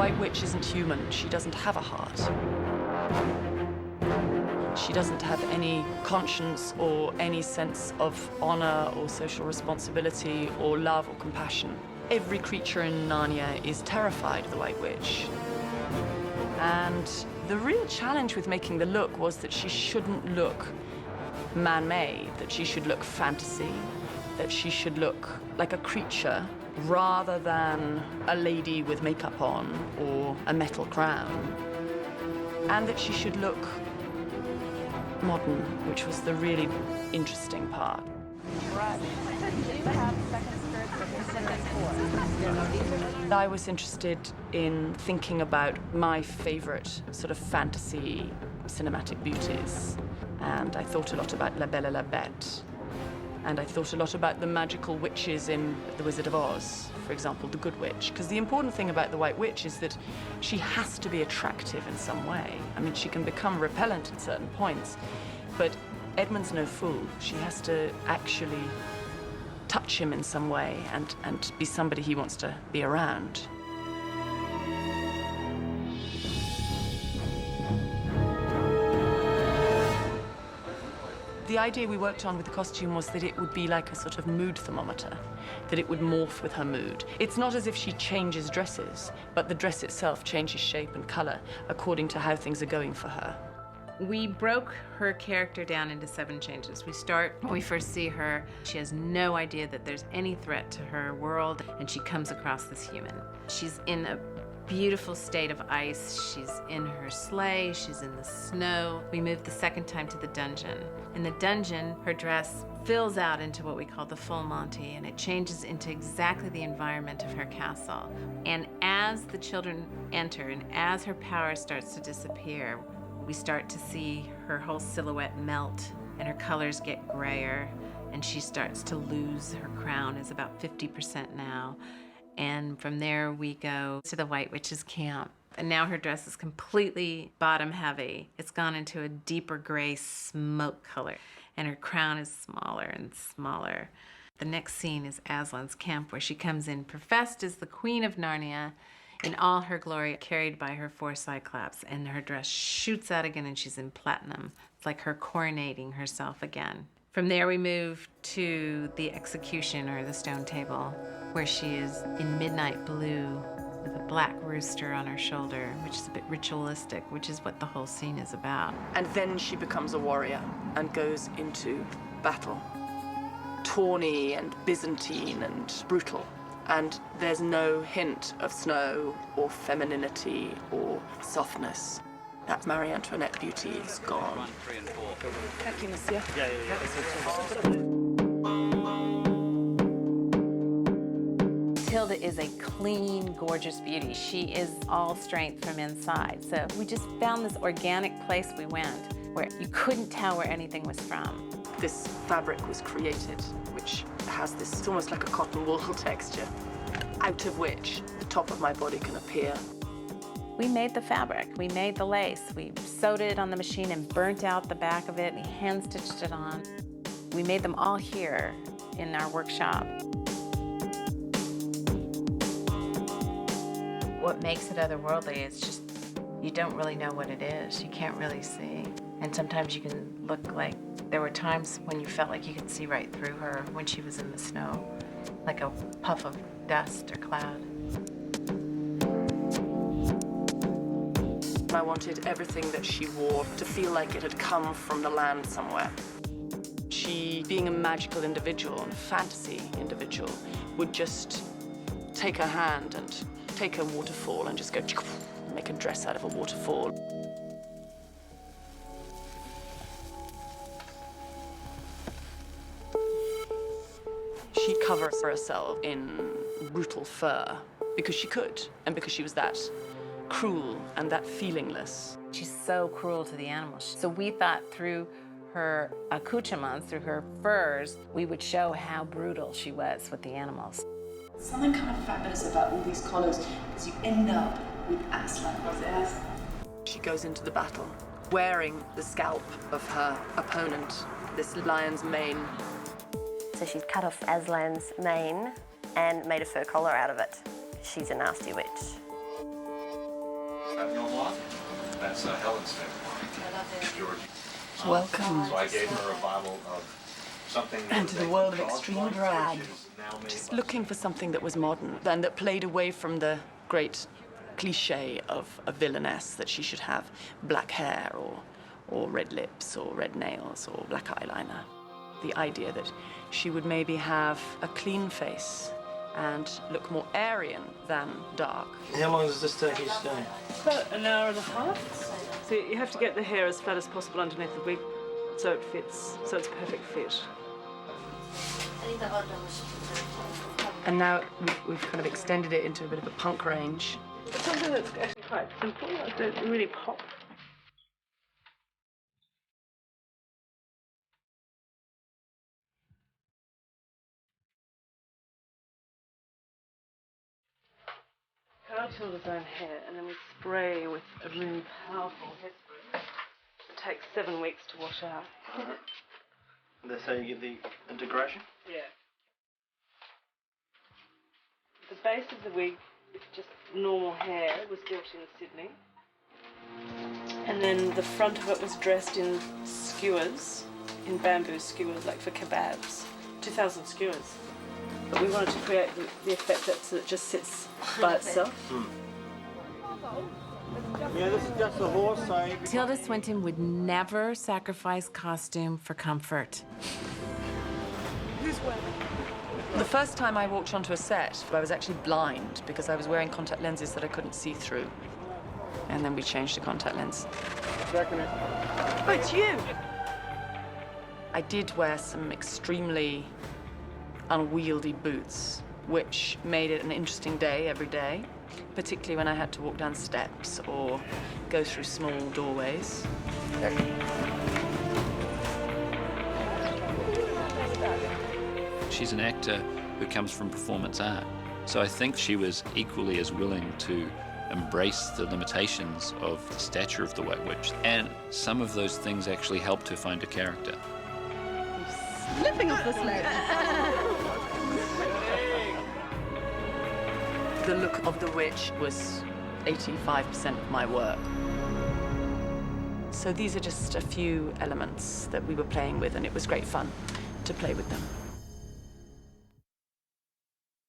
White Witch isn't human. She doesn't have a heart. She doesn't have any conscience or any sense of honor or social responsibility or love or compassion. Every creature in Narnia is terrified of the White Witch. And the real challenge with making the look was that she shouldn't look man-made, that she should look fantasy, that she should look like a creature rather than a lady with makeup on or a metal crown, and that she should look modern, which was the really interesting part. I was interested in thinking about my favorite sort of fantasy cinematic beauties, and I thought a lot about La Belle et la Bête, and I thought a lot about the magical witches in The Wizard of Oz, for example, the Good Witch, because the important thing about the White Witch is that she has to be attractive in some way. I mean, she can become repellent at certain points, but Edmund's no fool. She has to actually touch him in some way and be somebody he wants to be around. The idea we worked on with the costume was that it would be like a sort of mood thermometer, that it would morph with her mood. It's not as if she changes dresses, but the dress itself changes shape and color according to how things are going for her. We broke her character down into 7 changes. We start when we first see her. She has no idea that there's any threat to her world, and she comes across this human. She's in a beautiful state of ice. She's in her sleigh. She's in the snow. We move the second time to the dungeon. In the dungeon, her dress fills out into what we call the full Monty, and it changes into exactly the environment of her castle. And as the children enter, and as her power starts to disappear, we start to see her whole silhouette melt, and her colors get grayer, and she starts to lose. Her crown is about 50% now. And from there, we go to the White Witch's camp. And now her dress is completely bottom heavy. It's gone into a deeper gray smoke color, and her crown is smaller and smaller. The next scene is Aslan's camp, where she comes in professed as the Queen of Narnia, in all her glory, carried by her 4 Cyclops, and her dress shoots out again, and she's in platinum. It's like her coronating herself again. From there, we move to the execution, or the stone table, where she is in midnight blue with a black rooster on her shoulder, which is a bit ritualistic, which is what the whole scene is about. And then she becomes a warrior and goes into battle. Tawny and Byzantine and brutal. And there's no hint of snow or femininity or softness. That Marie Antoinette beauty is gone. Thank you, monsieur. Tilda is a clean, gorgeous beauty. She is all strength from inside. So we just found this organic place we went where you couldn't tell where anything was from. This fabric was created, which has this, it's almost like a cotton wool texture, out of which the top of my body can appear. We made the fabric, we made the lace, we sewed it on the machine and burnt out the back of it and hand stitched it on. We made them all here in our workshop. What makes it otherworldly is just, you don't really know what it is. You can't really see. And sometimes you can look like, there were times when you felt like you could see right through her when she was in the snow, like a puff of dust or cloud. I wanted everything that she wore to feel like it had come from the land somewhere. She, being a magical individual and a fantasy individual, would just take her hand and take a waterfall and just go make a dress out of a waterfall. She'd cover herself in brutal fur because she could, and because she was that cruel and that feelingless. She's so cruel to the animals. So we thought through her accoutrements, through her furs, we would show how brutal she was with the animals. Something kind of fabulous about all these collars is you end up with Aslan. She goes into the battle wearing the scalp of her opponent, this lion's mane. So she'd cut off Aslan's mane and made a fur collar out of it. She's a nasty witch. That's Helen's favorite wine. Georgie. Welcome. So I gave her a bottle of something. And to the world of extreme drag. Just looking for something that was modern and that played away from the great cliche of a villainess, that she should have black hair or red lips or red nails or black eyeliner. The idea that she would maybe have a clean face and look more Aryan than dark. How long does this take each day? About an hour and a half. So you have to get the hair as flat as possible underneath the wig so it fits, so it's a perfect fit. And now we've kind of extended it into a bit of a punk range. It's something that's actually quite simple, like don't really pop. Cut Tilda's own hair, and then we spray with a really powerful hairspray. It takes 7 weeks to wash out. That's how you get the integration? Yeah. The base of the wig is just normal hair. It was built in Sydney. And then the front of it was dressed in skewers, in bamboo skewers, like for kebabs. 2,000 skewers. But we wanted to create the effect that it just sits by itself. Yeah, this is just a horse, so... Tilda Swinton would never sacrifice costume for comfort. The first time I walked onto a set, I was actually blind because I was wearing contact lenses that I couldn't see through. And then we changed to contact lens. Oh, it's you! I did wear some extremely unwieldy boots, which made it an interesting day every day, particularly when I had to walk down steps or go through small doorways. She's an actor who comes from performance art, so I think she was equally as willing to embrace the limitations of the stature of the White Witch, and some of those things actually helped her find a character. Slipping off the sledge. The look of the witch was 85% of my work. So these are just a few elements that we were playing with, and it was great fun to play with them.